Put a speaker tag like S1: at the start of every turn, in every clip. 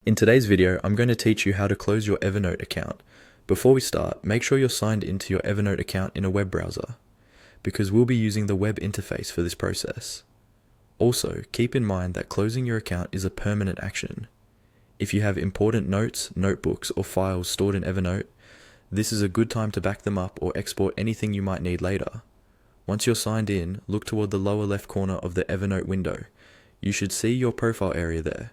S1: In today's video, I'm going to teach you how to close your Evernote account. Before we start, make sure you're signed into your Evernote account in a web browser, because we'll be using the web interface for this process. Also, keep in mind that closing your account is a permanent action. If you have important notes, notebooks, or files stored in Evernote, this is a good time to back them up or export anything you might need later. Once you're signed in, look toward the lower left corner of the Evernote window. You should see your profile area there,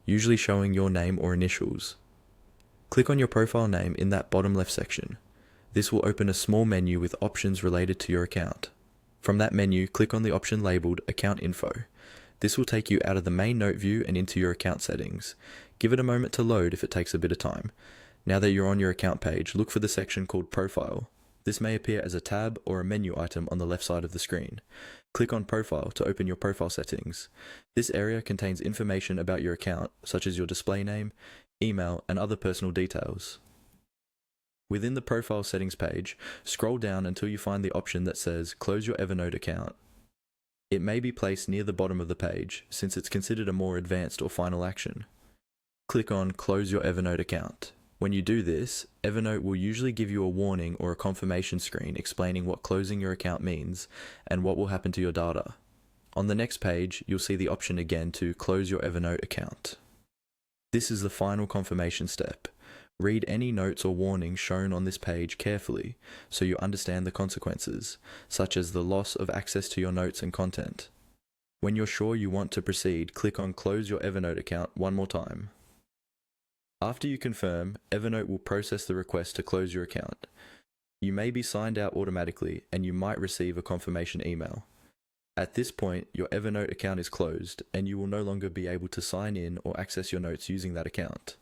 S1: usually showing your name or initials. Click on your profile name in that bottom left section. This will open a small menu with options related to your account. From that menu, click on the option labeled Account Info. This will take you out of the main note view and into your account settings. Give it a moment to load if it takes a bit of time. Now that you're on your account page, look for the section called Profile. This may appear as a tab or a menu item on the left side of the screen. Click on Profile to open your profile settings. This area contains information about your account, such as your display name, email, and other personal details. Within the Profile Settings page, scroll down until you find the option that says Close your Evernote account. It may be placed near the bottom of the page, since it's considered a more advanced or final action. Click on Close your Evernote account. When you do this, Evernote will usually give you a warning or a confirmation screen explaining what closing your account means and what will happen to your data. On the next page, you'll see the option again to close your Evernote account. This is the final confirmation step. Read any notes or warnings shown on this page carefully so you understand the consequences, such as the loss of access to your notes and content. When you're sure you want to proceed, click on Close your Evernote account one more time. After you confirm, Evernote will process the request to close your account. You may be signed out automatically and you might receive a confirmation email. At this point, your Evernote account is closed and you will no longer be able to sign in or access your notes using that account.